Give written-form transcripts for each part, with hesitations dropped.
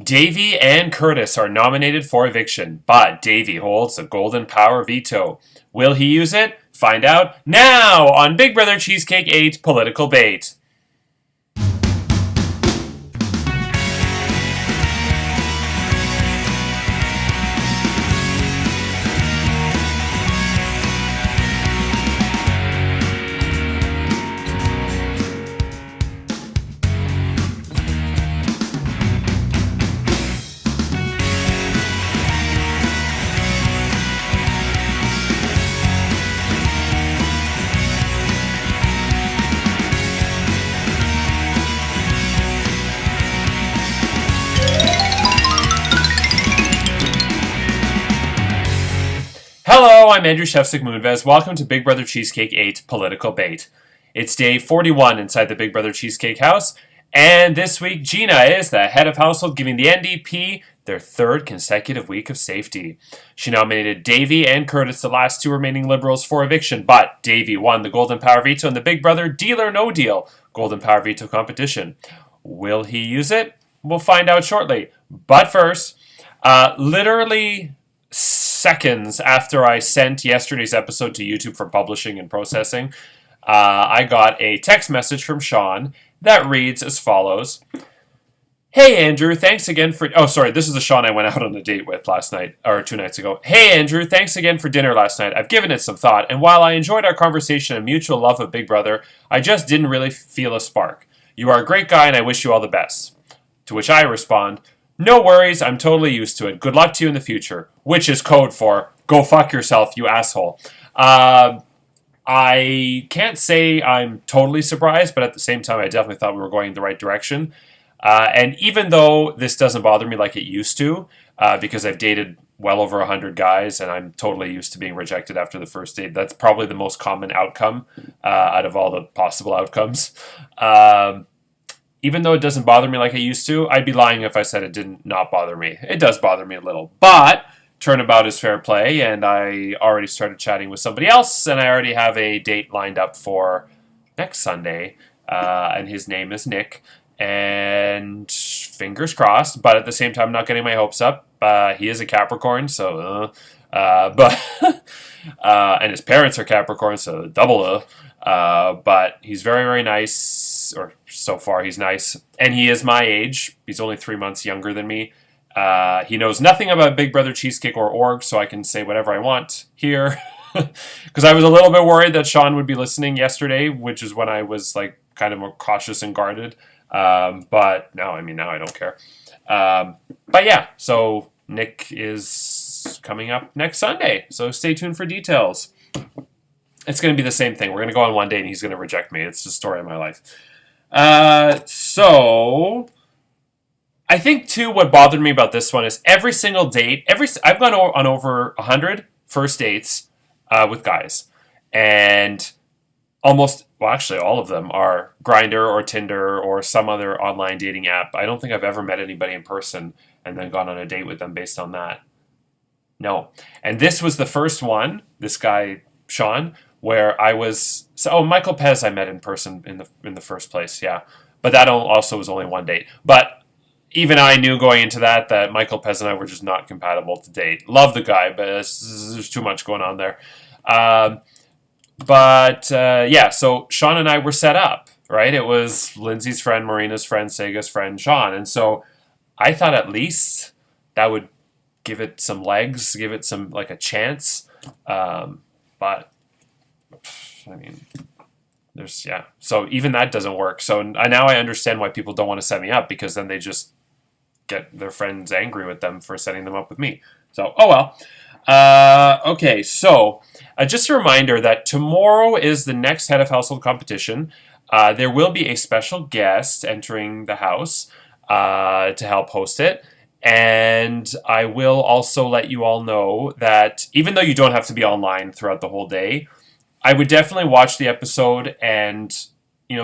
Davy and Curtis are nominated for eviction, but Davy holds the golden power veto. Will he use it? Find out now on Big Brother Cheesecake 8 Political Bait. Hello, I'm Andrew Shevsik-Moonves. Welcome to Big Brother Cheesecake 8 Political Bait. It's day 41 inside the Big Brother Cheesecake house, and this week Gina is the head of household, giving the NDP their third consecutive week of safety. She nominated Davy and Curtis, the last two remaining Liberals, for eviction, but Davy won the Golden Power Veto in the Big Brother Deal or No Deal Golden Power Veto competition. Will he use it? We'll find out shortly. But first, literally seconds after I sent yesterday's episode to YouTube for publishing and processing, I got a text message from Sean that reads as follows. Hey Andrew, thanks again for... Oh, sorry, this is the Sean I went out on a date with last night, or 2 nights ago. Hey Andrew, thanks again for dinner last night. I've given it some thought, and while I enjoyed our conversation and mutual love of Big Brother, I just didn't really feel a spark. You are a great guy, and I wish you all the best. To which I respond, no worries, I'm totally used to it. Good luck to you in the future. Which is code for, go fuck yourself, you asshole. I can't say I'm totally surprised, but at the same time, I definitely thought we were going in the right direction. And even though this doesn't bother me like it used to, because I've dated well over 100 guys, and I'm totally used to being rejected after the first date, that's probably the most common outcome out of all the possible outcomes. Even though it doesn't bother me like it used to, I'd be lying if I said it didn't not bother me. It does bother me a little. But turnabout is fair play, and I already started chatting with somebody else, and I already have a date lined up for next Sunday, and his name is Nick, and fingers crossed, but at the same time, not getting my hopes up. He is a Capricorn, so, but, and his parents are Capricorn, so double, but he's very, very nice, or so far he's nice, and he is my age. He's only 3 months younger than me. He knows nothing about Big Brother Cheesecake or org, so I can say whatever I want here. Because I was a little bit worried that Sean would be listening yesterday, which is when I was like kind of more cautious and guarded. But now I don't care. But yeah, so Nick is coming up next Sunday, so stay tuned for details. It's going to be the same thing. We're going to go on one date and he's going to reject me. It's the story of my life. So I think too what bothered me about this one is every single date, I've gone on over 100 first dates with guys, and actually all of them are Grindr or Tinder or some other online dating app. I don't think I've ever met anybody in person and then gone on a date with them based on that. No. And this was the first one, this guy, Sean, where I was... Michael Pez I met in person in the first place, yeah. But that also was only one date. But even I knew going into that Michael Pez and I were just not compatible to date. Love the guy, but there's too much going on there. Yeah, so Sean and I were set up, right? It was Lindsay's friend, Marina's friend, Sega's friend, Sean. And so I thought at least that would give it some legs, give it some, like, a chance. But, I mean, so even that doesn't work. So now I understand why people don't want to set me up, because then they just get their friends angry with them for setting them up with me. So, oh well. Okay, so just a reminder that tomorrow is the next Head of Household competition. There will be a special guest entering the house to help host it. And I will also let you all know that even though you don't have to be online throughout the whole day, I would definitely watch the episode and,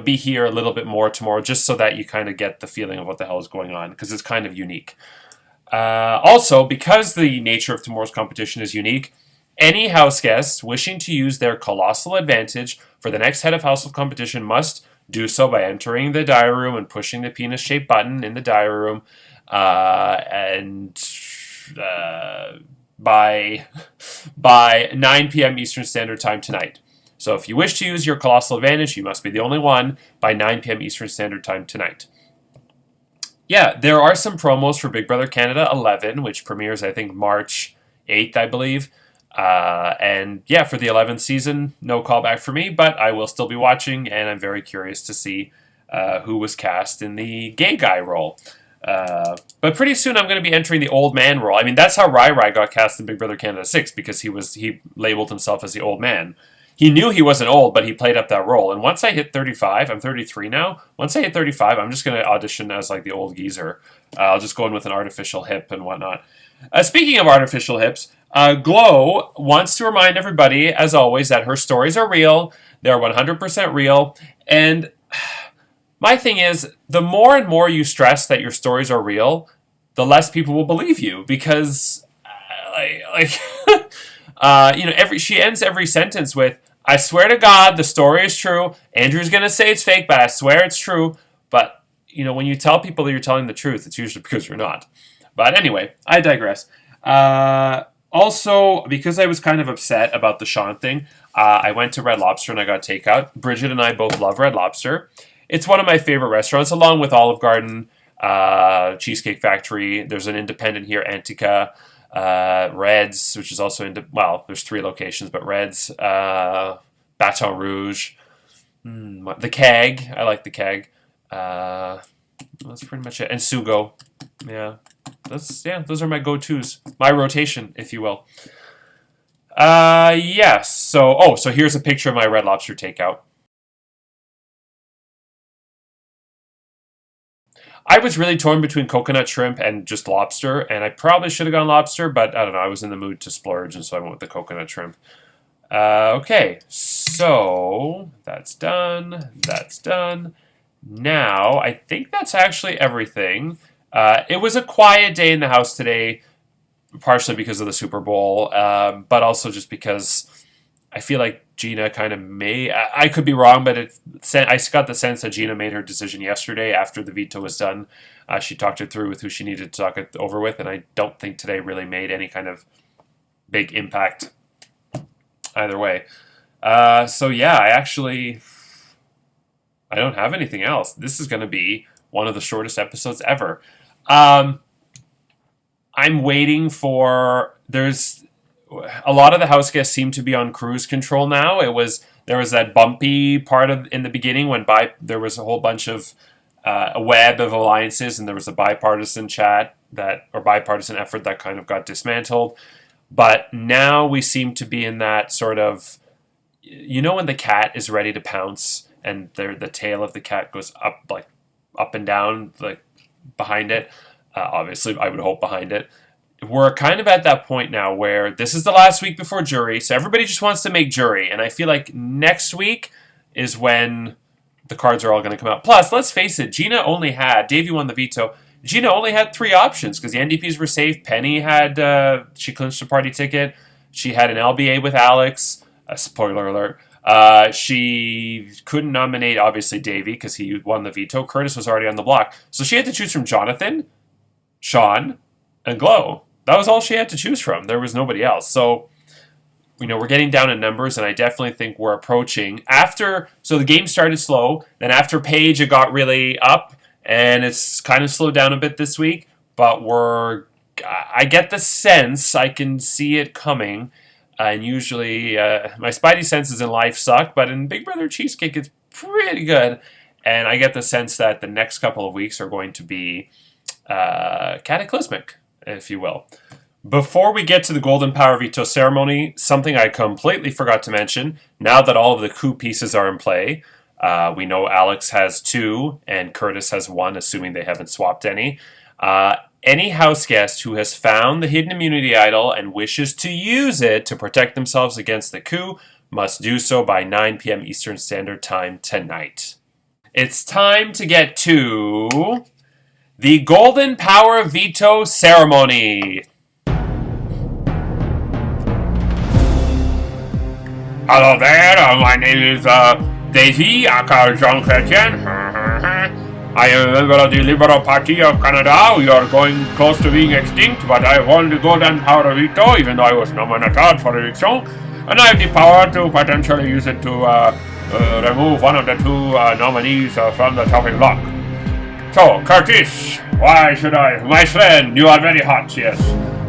be here a little bit more tomorrow, just so that you kind of get the feeling of what the hell is going on, because it's kind of unique. Also, because the nature of tomorrow's competition is unique, any house guests wishing to use their colossal advantage for the next Head of Household competition must do so by entering the diary room and pushing the penis-shaped button in the diary room, and by 9 p.m. Eastern Standard Time tonight. So if you wish to use your colossal advantage, you must be the only one by 9 p.m. Eastern Standard Time tonight. Yeah, there are some promos for Big Brother Canada 11, which premieres, I think, March 8th, I believe. And yeah, for the 11th season, no callback for me, but I will still be watching, and I'm very curious to see who was cast in the gay guy role. But pretty soon I'm going to be entering the old man role. I mean, that's how Rai Rai got cast in Big Brother Canada 6, because he labeled himself as the old man. He knew he wasn't old, but he played up that role. And once I hit 35, I'm 33 now. Once I hit 35, I'm just going to audition as like the old geezer. I'll just go in with an artificial hip and whatnot. Speaking of artificial hips, Glow wants to remind everybody, as always, that her stories are real. They're 100% real. And my thing is, the more and more you stress that your stories are real, the less people will believe you. Because, she ends every sentence with, "I swear to God, the story is true. Andrew's going to say it's fake, but I swear it's true." But, when you tell people that you're telling the truth, it's usually because you're not. But anyway, I digress. Also, because I was kind of upset about the Sean thing, I went to Red Lobster and I got takeout. Bridget and I both love Red Lobster. It's one of my favorite restaurants, along with Olive Garden, Cheesecake Factory. There's an independent here, Antica. Reds, which is also there's 3 locations, but Reds, Baton Rouge, the Keg. I like the Keg. That's pretty much it. And Sugo. Yeah. Those are my go-tos. My rotation, if you will. Yes. So here's a picture of my Red Lobster takeout. I was really torn between coconut shrimp and just lobster, and I probably should have gone lobster, but I don't know. I was in the mood to splurge, and so I went with the coconut shrimp. Okay, so that's done. That's done. Now, I think that's actually everything. It was a quiet day in the house today, partially because of the Super Bowl, but also just because I feel like Gina kind of I could be wrong, but I got the sense that Gina made her decision yesterday after the veto was done. She talked it through with who she needed to talk it over with, and I don't think today really made any kind of big impact either way. I don't have anything else. This is going to be one of the shortest episodes ever. I'm waiting for... A lot of the house guests seem to be on cruise control now. There was that bumpy part in the beginning when there was a whole bunch of a web of alliances, and there was a bipartisan bipartisan effort that kind of got dismantled. But now we seem to be in that sort of, when the cat is ready to pounce and the tail of the cat goes up and down, like behind it. Obviously, I would hope behind it. We're kind of at that point now where this is the last week before jury, so everybody just wants to make jury. And I feel like next week is when the cards are all going to come out. Plus, let's face it, Davey won the veto. Gina only had 3 options because the NDPs were safe. Penny she clinched a party ticket. She had an LBA with Alex. Spoiler alert. She couldn't nominate, obviously, Davey because he won the veto. Curtis was already on the block. So she had to choose from Jonathan, Sean, and Glow. That was all she had to choose from. There was nobody else. So, we're getting down in numbers, and I definitely think we're approaching. So the game started slow. Then after Paige, it got really up, and it's kind of slowed down a bit this week. But I get the sense, I can see it coming. And usually, my spidey senses in life suck, but in Big Brother Cheesecake, it's pretty good. And I get the sense that the next couple of weeks are going to be cataclysmic, if you will. Before we get to the Golden Power Veto ceremony, something I completely forgot to mention, now that all of the coup pieces are in play, we know Alex has 2 and Curtis has 1, assuming they haven't swapped any. Any house guest who has found the hidden immunity idol and wishes to use it to protect themselves against the coup must do so by 9 p.m. Eastern Standard Time tonight. It's time to get to the Golden Power Veto ceremony. Hello there, my name is Daisy, aka Jean Chrétien. I am a member of the Liberal Party of Canada. We are going close to being extinct, but I won the golden power of veto, even though I was nominated for election. And I have the power to potentially use it to remove one of the two nominees from the chopping block. So, Curtis, why should I? My friend, you are very hot, yes.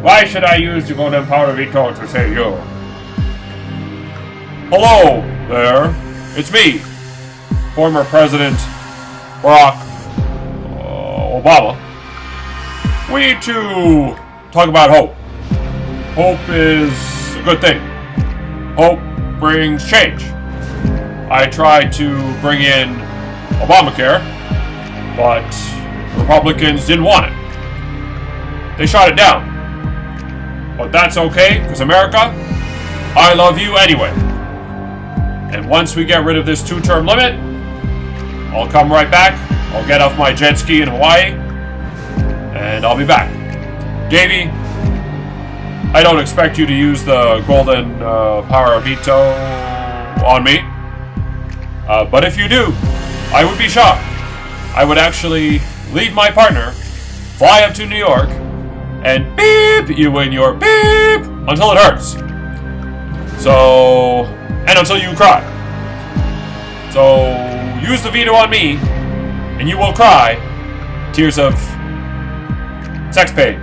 Why should I use the golden power of veto to save you? Hello there. It's me, former President Barack Obama. We need to talk about hope. Hope is a good thing. Hope brings change. I tried to bring in Obamacare, but Republicans didn't want it. They shot it down. But that's okay, because America, I love you anyway. And once we get rid of this 2-term limit, I'll come right back. I'll get off my jet ski in Hawaii, and I'll be back. Davey, I don't expect you to use the golden power of veto on me. But if you do, I would be shocked. I would actually leave my partner, fly up to New York, and beep you in your beep until it hurts. So, and until you cry. So, use the veto on me, and you will cry tears of sex pain.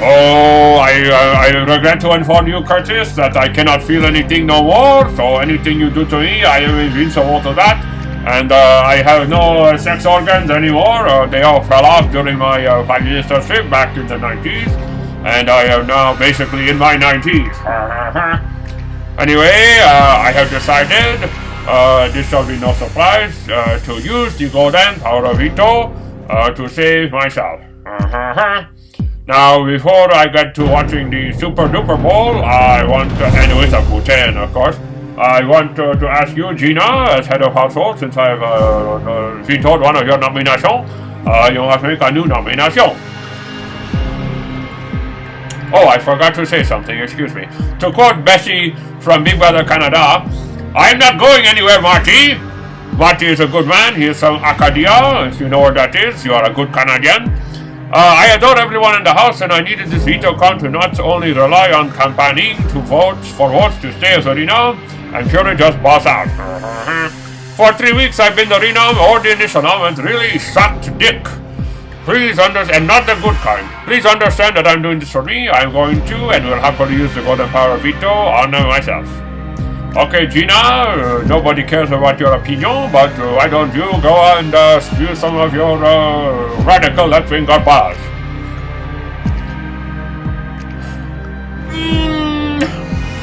Oh, I regret to inform you, Curtis, that I cannot feel anything no more. So anything you do to me, I am invincible to that. And I have no sex organs anymore. They all fell off during my Prime Ministership back in the 90s. And I am now basically in my 90s. Anyway, I have decided, this shall be no surprise, to use the golden power of veto to save myself. Now, before I get to watching the Super Duper Bowl, I want to, and with a Putin, of course, I want to ask you, Gina, as head of household, since I have vetoed one of your nominations, you must make a new nomination. Oh, I forgot to say something, excuse me. To quote Bessie from Big Brother Canada, I'm not going anywhere, Marty. Marty is a good man. He is from Acadia. If you know where that is, you are a good Canadian. I adore everyone in the house, and I needed this veto count to not only rely on campaigning to votes to stay as arena, and purely just boss out. For 3 weeks I've been the renom or the initial nom and really sucked dick. Please understand, and not the good kind. Please understand that I'm doing this for me. I'm going to and will happily use the golden power of veto on myself. Okay, Gina, nobody cares about your opinion, but why don't you go and spew some of your radical left-wing garbage?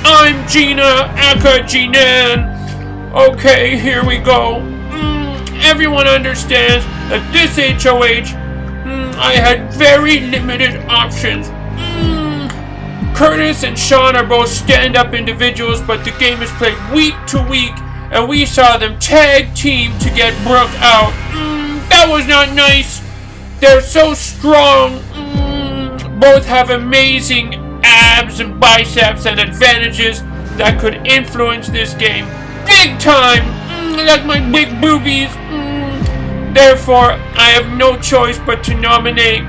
I'm Gina Akajinan. Okay, here we go. Everyone understands that this HOH, I had very limited options. Curtis and Sean are both stand-up individuals, but the game is played week to week, and we saw them tag team to get Brooke out. That was not nice. They're so strong. Both have amazing abs and biceps and advantages that could influence this game big time, like my big boobies. Therefore, I have no choice but to nominate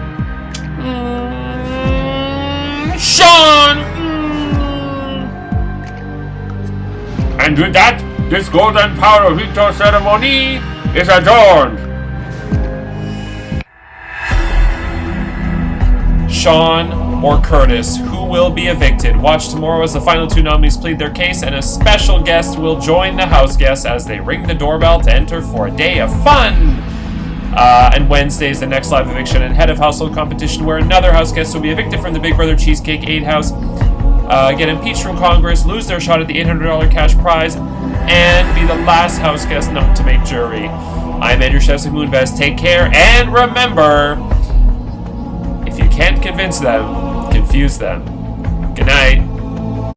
Sean! And with that, this golden power of veto ceremony is adjourned. Sean or Curtis, who will be evicted? Watch tomorrow as the final 2 nominees plead their case, and a special guest will join the house guests as they ring the doorbell to enter for a day of fun. And Wednesday is the next live eviction and head of household competition, where another house guest will be evicted from the Big Brother Cheesecake 8 house, get impeached from Congress, lose their shot at the $800 cash prize, and be the last house guest not to make jury. I'm Andrew Chefsick Moonves. Take care, and remember, if you can't convince them, confuse them. Good night.